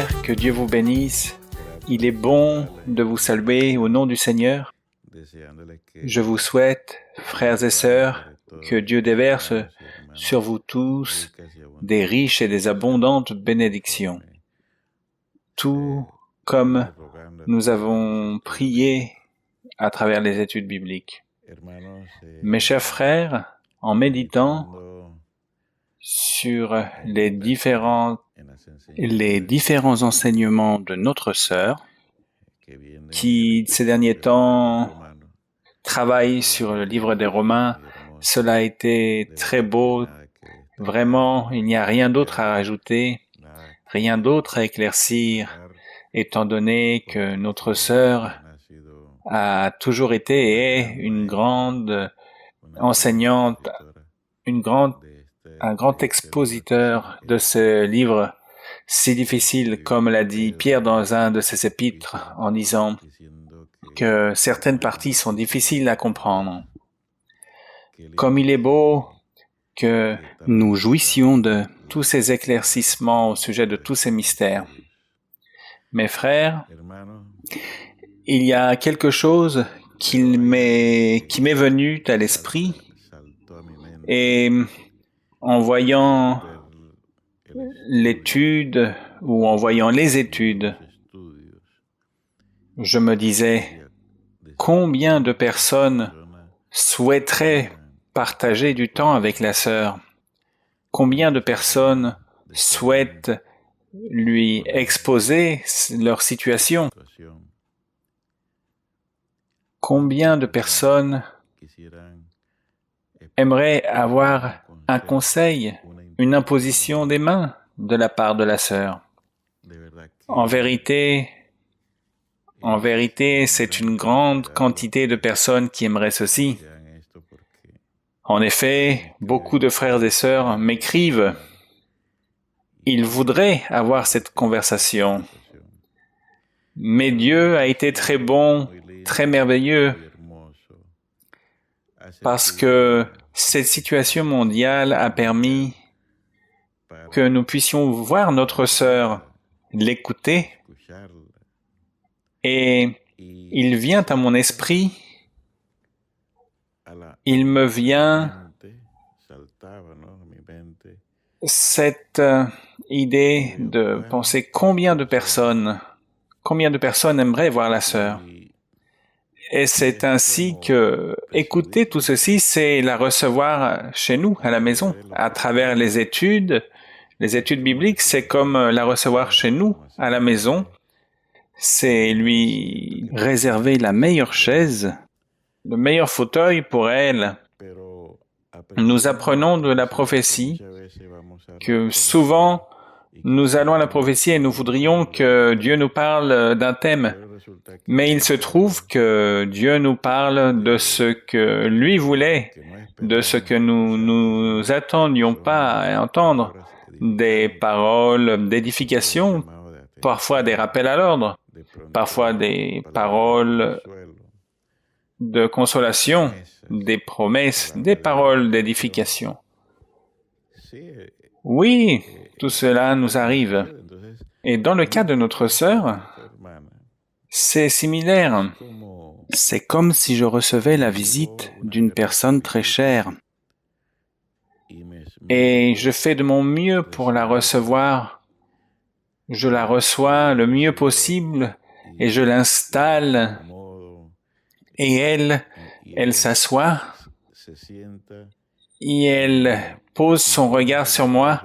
frères, que Dieu vous bénisse. Il est bon de vous saluer au nom du Seigneur. Je vous souhaite, frères et sœurs, que Dieu déverse sur vous tous des riches et des abondantes bénédictions. Tout comme nous avons prié à travers les études bibliques. Mes chers frères, en méditant sur les différents enseignements de notre sœur, qui ces derniers temps travaille sur le livre des Romains, cela a été très beau. Vraiment, il n'y a rien d'autre à rajouter, rien d'autre à éclaircir, étant donné que notre sœur a toujours été et est une grande enseignante, un grand expositeur de ce livre si difficile, comme l'a dit Pierre dans un de ses épîtres, en disant que certaines parties sont difficiles à comprendre. Comme il est beau que nous jouissions de tous ces éclaircissements au sujet de tous ces mystères. Mes frères, il y a quelque chose qui m'est venu à l'esprit, et en voyant l'étude ou en voyant les études, je me disais combien de personnes souhaiteraient partager du temps avec la sœur, combien de personnes souhaitent lui exposer leur situation, combien de personnes aimeraient avoir un conseil, une imposition des mains de la part de la sœur. En vérité, c'est une grande quantité de personnes qui aimeraient ceci. En effet, beaucoup de frères et sœurs m'écrivent. Ils voudraient avoir cette conversation. Mais Dieu a été très bon, très merveilleux, parce que cette situation mondiale a permis que nous puissions voir notre sœur, l'écouter, et il vient à mon esprit, il me vient cette idée de penser combien de personnes aimeraient voir la sœur. Et c'est ainsi que écouter tout ceci, c'est la recevoir chez nous, à la maison, à travers les études bibliques, c'est comme la recevoir chez nous, à la maison. C'est lui réserver la meilleure chaise, le meilleur fauteuil pour elle. Nous apprenons de la prophétie que souvent nous allons à la prophétie et nous voudrions que Dieu nous parle d'un thème. Mais il se trouve que Dieu nous parle de ce que lui voulait, de ce que nous attendions pas à entendre, des paroles d'édification, parfois des rappels à l'ordre, parfois des paroles de consolation, des promesses, des paroles d'édification. Oui, tout cela nous arrive. Et dans le cas de notre sœur, c'est similaire. C'est comme si je recevais la visite d'une personne très chère. Et je fais de mon mieux pour la recevoir. Je la reçois le mieux possible et je l'installe. Et elle s'assoit et elle pose son regard sur moi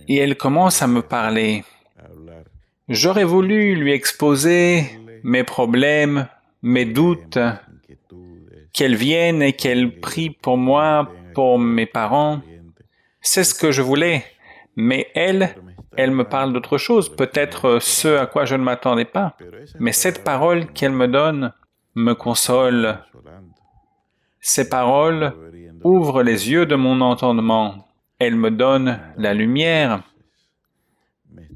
et elle commence à me parler. J'aurais voulu lui exposer mes problèmes, mes doutes, qu'elle vienne et qu'elle prie pour moi, pour mes parents. C'est ce que je voulais. Mais elle me parle d'autre chose, peut-être ce à quoi je ne m'attendais pas. Mais cette parole qu'elle me donne me console. Ces paroles ouvrent les yeux de mon entendement. Elles me donnent la lumière.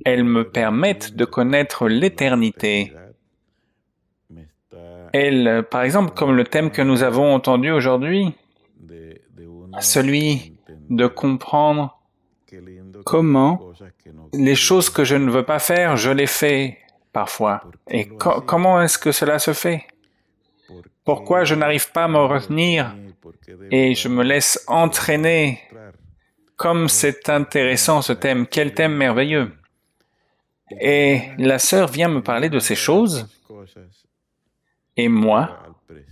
Elles me permettent de connaître l'éternité. Elles, par exemple, comme le thème que nous avons entendu aujourd'hui, celui de comprendre comment les choses que je ne veux pas faire, je les fais parfois. Et comment est-ce que cela se fait? Pourquoi je n'arrive pas à me retenir et je me laisse entraîner? Comme c'est intéressant ce thème, quel thème merveilleux! Et la sœur vient me parler de ces choses, et moi,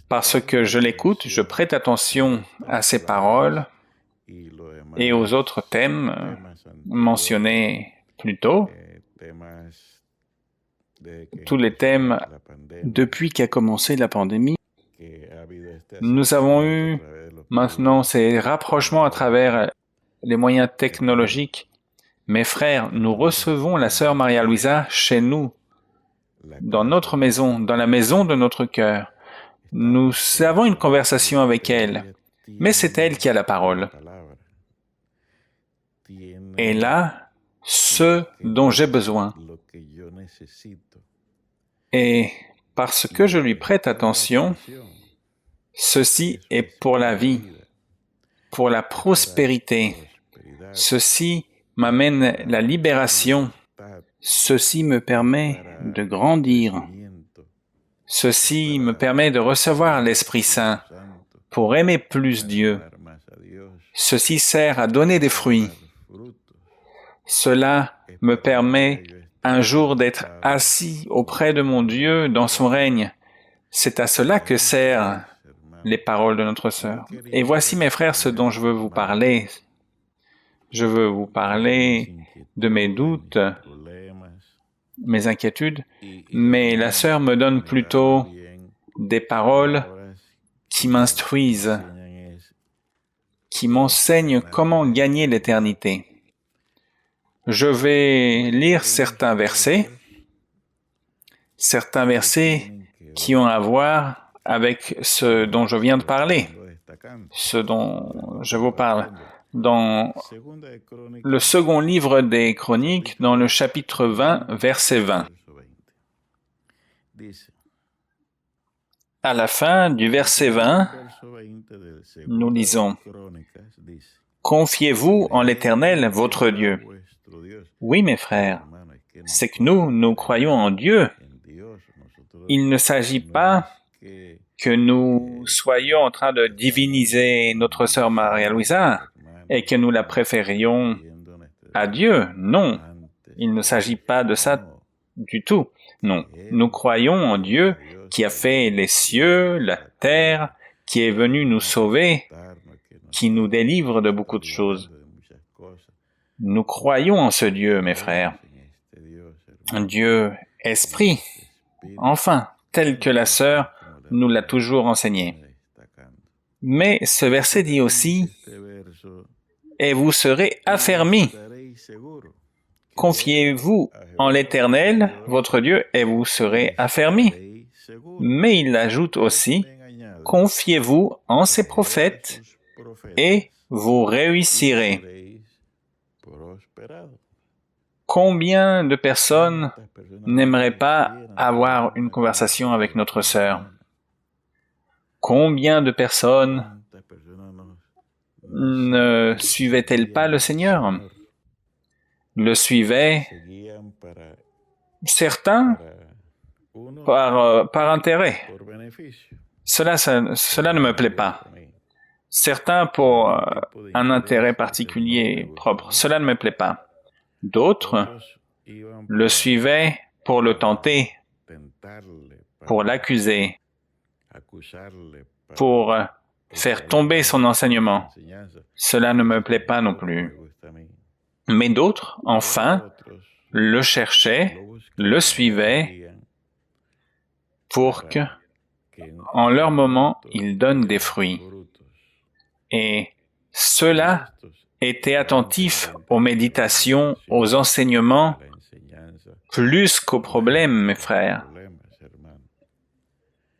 parce que je l'écoute, je prête attention à ses paroles et aux autres thèmes mentionnés plus tôt, tous les thèmes depuis qu'a commencé la pandémie. Nous avons eu maintenant ces rapprochements à travers les moyens technologiques. Mes frères, nous recevons la sœur Maria-Luisa chez nous, dans notre maison, dans la maison de notre cœur. Nous avons une conversation avec elle, mais c'est elle qui a la parole. Et là, ce dont j'ai besoin. Et parce que je lui prête attention, ceci est pour la vie, pour la prospérité. Ceci m'amène la libération. Ceci me permet de grandir. Ceci me permet de recevoir l'Esprit Saint pour aimer plus Dieu. Ceci sert à donner des fruits. Cela me permet un jour d'être assis auprès de mon Dieu dans son règne. C'est à cela que servent les paroles de notre sœur. Et voici, mes frères, ce dont je veux vous parler. Je veux vous parler de mes doutes, mes inquiétudes, mais la sœur me donne plutôt des paroles qui m'instruisent, qui m'enseignent comment gagner l'éternité. Je vais lire certains versets qui ont à voir avec ce dont je viens de parler, ce dont je vous parle. Dans le second livre des Chroniques, dans le chapitre 20, verset 20. À la fin du verset 20, nous lisons « Confiez-vous en l'Éternel, votre Dieu. » Oui, mes frères, c'est que nous croyons en Dieu. Il ne s'agit pas que nous soyons en train de diviniser notre sœur Maria-Luisa et que nous la préférions à Dieu. Non, il ne s'agit pas de ça du tout. Non, nous croyons en Dieu qui a fait les cieux, la terre, qui est venu nous sauver, qui nous délivre de beaucoup de choses. Nous croyons en ce Dieu, mes frères. Un Dieu esprit, enfin, tel que la sœur nous l'a toujours enseigné. Mais ce verset dit aussi « Et vous serez affermis. Confiez-vous en l'Éternel, votre Dieu, et vous serez affermis. » Mais il ajoute aussi « Confiez-vous en ses prophètes, et vous réussirez. » Combien de personnes n'aimeraient pas avoir une conversation avec notre sœur? Combien de personnes ne suivaient-elles pas le Seigneur? Le suivaient certains par intérêt. Cela ne me plaît pas. Certains pour un intérêt particulier propre. Cela ne me plaît pas. D'autres le suivaient pour le tenter, pour l'accuser, pour faire tomber son enseignement. Cela ne me plaît pas non plus. Mais d'autres, enfin, le cherchaient, le suivaient pour que, en leur moment, il donne des fruits. Et ceux-là étaient attentifs aux méditations, aux enseignements, plus qu'aux problèmes, mes frères.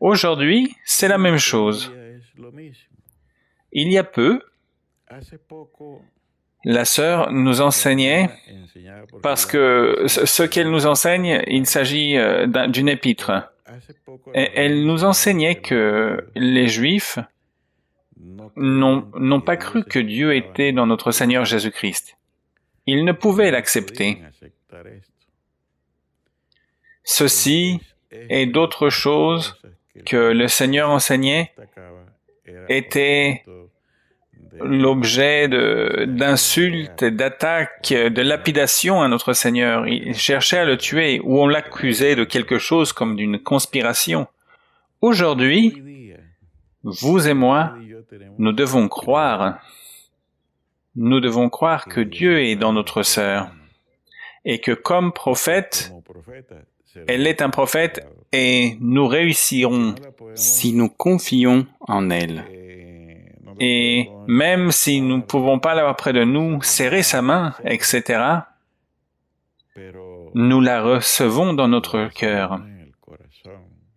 Aujourd'hui, c'est la même chose. Il y a peu, la sœur nous enseignait, parce que ce qu'elle nous enseigne, il s'agit d'une épître. Et elle nous enseignait que les Juifs n'ont pas cru que Dieu était dans notre Seigneur Jésus-Christ. ils ne pouvaient l'accepter. Ceci et d'autres choses que le Seigneur enseignait étaient l'objet d'insultes, d'attaques, de lapidations à notre Seigneur. Il cherchait à le tuer ou on l'accusait de quelque chose comme d'une conspiration. Aujourd'hui, vous et moi, nous devons croire. Nous devons croire que Dieu est dans notre sœur et que comme prophète, elle est un prophète et nous réussirons si nous confions en elle. Et même si nous ne pouvons pas l'avoir près de nous, serrer sa main, etc., nous la recevons dans notre cœur.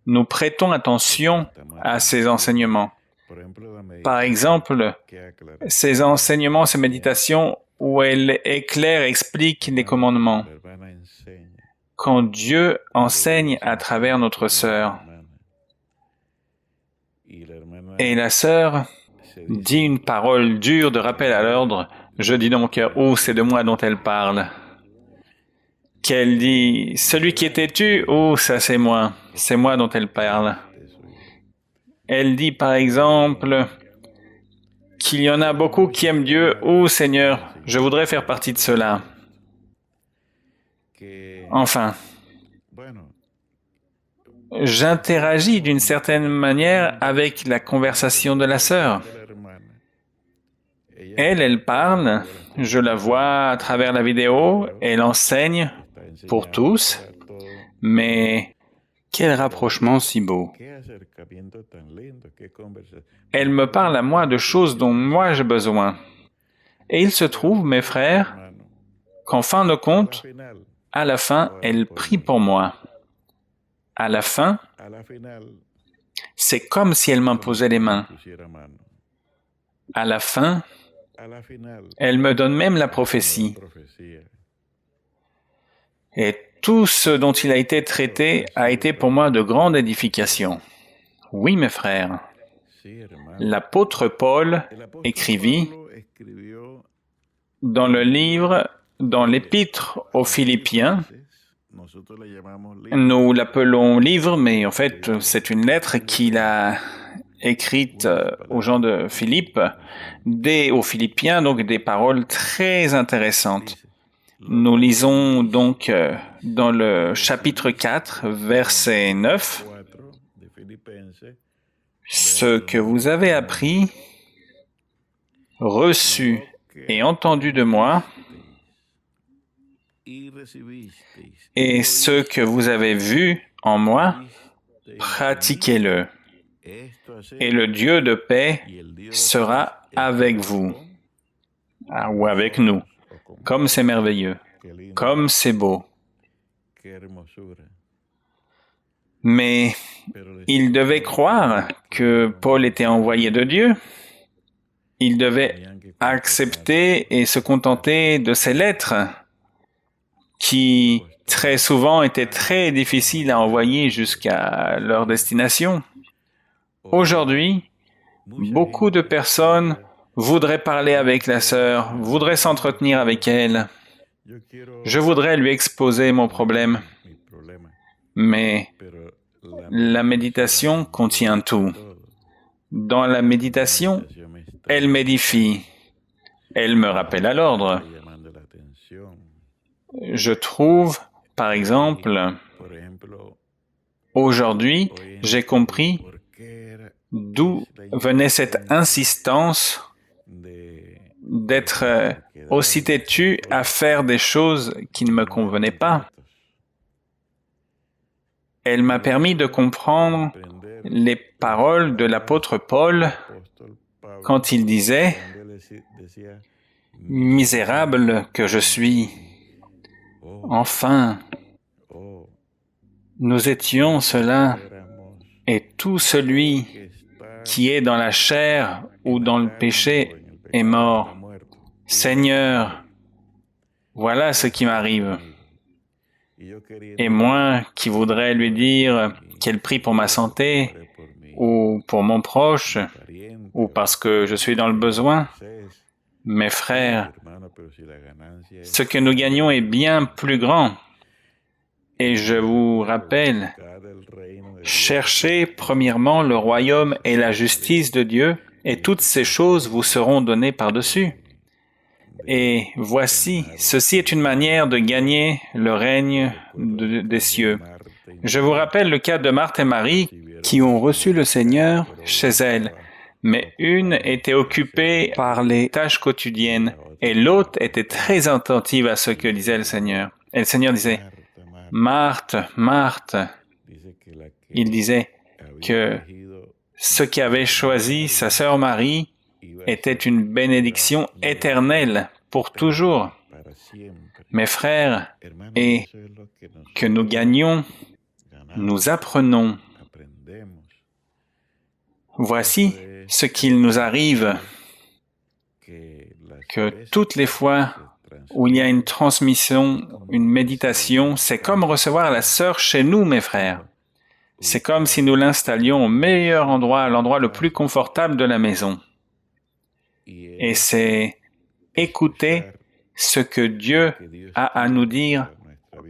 Nous prêtons attention à ses enseignements. Par exemple, ses enseignements, ses méditations, où elle éclaire et explique les commandements. Quand Dieu enseigne à travers notre sœur, et la sœur dit une parole dure de rappel à l'ordre, je dis dans mon cœur, oh, c'est de moi dont elle parle. Qu'elle dit, celui qui est têtu, oh, ça c'est moi dont elle parle. Elle dit par exemple qu'il y en a beaucoup qui aiment Dieu, oh Seigneur, je voudrais faire partie de cela. Enfin, j'interagis d'une certaine manière avec la conversation de la sœur. Elle parle, je la vois à travers la vidéo, elle enseigne pour tous, mais quel rapprochement si beau. Elle me parle à moi de choses dont moi j'ai besoin. Et il se trouve, mes frères, qu'en fin de compte, à la fin, elle prie pour moi. À la fin, c'est comme si elle m'imposait les mains. À la fin, elle me donne même la prophétie. Et tout ce dont il a été traité a été pour moi de grande édification. Oui, mes frères, l'apôtre Paul écrivit dans le livre, dans l'épître aux Philippiens, nous l'appelons livre, mais en fait c'est une lettre qu'il a écrite aux gens de Philippe, aux Philippiens, donc des paroles très intéressantes. Nous lisons donc dans le chapitre 4, verset 9, « Ce que vous avez appris, reçu et entendu de moi, et ce que vous avez vu en moi, pratiquez-le. Et le Dieu de paix sera avec vous, ou avec nous. Comme c'est merveilleux, comme c'est beau. Mais il devait croire que Paul était envoyé de Dieu. Il devait accepter et se contenter de ces lettres qui, très souvent, étaient très difficiles à envoyer jusqu'à leur destination. Aujourd'hui, beaucoup de personnes voudraient parler avec la sœur, voudraient s'entretenir avec elle. Je voudrais lui exposer mon problème. Mais la méditation contient tout. Dans la méditation, elle m'édifie. Elle me rappelle à l'ordre. Je trouve, par exemple, aujourd'hui, j'ai compris d'où venait cette insistance d'être aussi têtu à faire des choses qui ne me convenaient pas. Elle m'a permis de comprendre les paroles de l'apôtre Paul quand il disait « Misérable que je suis, enfin, nous étions cela, et tout celui qui est dans la chair ou dans le péché est mort. Seigneur, voilà ce qui m'arrive. » Et moi qui voudrais lui dire qu'elle prie pour ma santé, ou pour mon proche, ou parce que je suis dans le besoin, Mes frères, ce que nous gagnons est bien plus grand. Et je vous rappelle, cherchez premièrement le royaume et la justice de Dieu, et toutes ces choses vous seront données par-dessus. Et voici, ceci est une manière de gagner le règne des cieux. Je vous rappelle le cas de Marthe et Marie qui ont reçu le Seigneur chez elles, mais une était occupée par les tâches quotidiennes et l'autre était très attentive à ce que disait le Seigneur. Et le Seigneur disait, « Marthe, Marthe », il disait que ce qui avait choisi sa sœur Marie était une bénédiction éternelle pour toujours. Mes frères, et que nous gagnons, nous apprenons. Voici ce qu'il nous arrive, que toutes les fois où il y a une transmission, une méditation, c'est comme recevoir la sœur chez nous, mes frères. C'est comme si nous l'installions au meilleur endroit, à l'endroit le plus confortable de la maison. Et c'est écouter ce que Dieu a à nous dire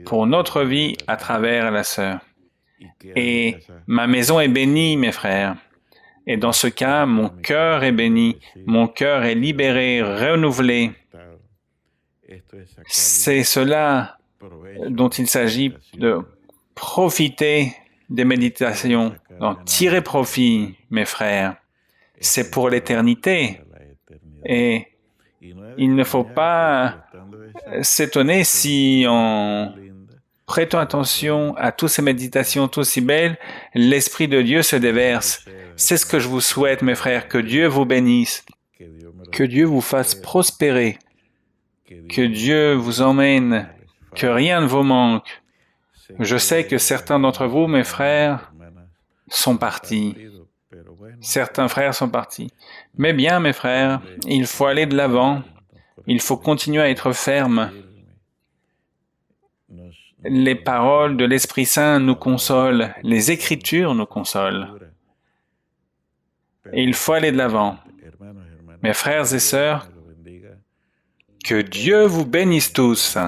pour notre vie à travers la sœur. Et ma maison est bénie, mes frères. Et dans ce cas, mon cœur est béni, mon cœur est libéré, renouvelé. C'est cela dont il s'agit de profiter des méditations, d'en tirer profit, mes frères. C'est pour l'éternité. Et il ne faut pas s'étonner si en prêtant attention à toutes ces méditations tout si belles, l'Esprit de Dieu se déverse. C'est ce que je vous souhaite, mes frères, que Dieu vous bénisse, que Dieu vous fasse prospérer, que Dieu vous emmène, que rien ne vous manque. Je sais que certains d'entre vous, mes frères, sont partis. Certains frères sont partis. Mais bien, mes frères, il faut aller de l'avant. Il faut continuer à être ferme. Les paroles de l'Esprit Saint nous consolent. Les Écritures nous consolent. Et il faut aller de l'avant. Mes frères et sœurs, que Dieu vous bénisse tous.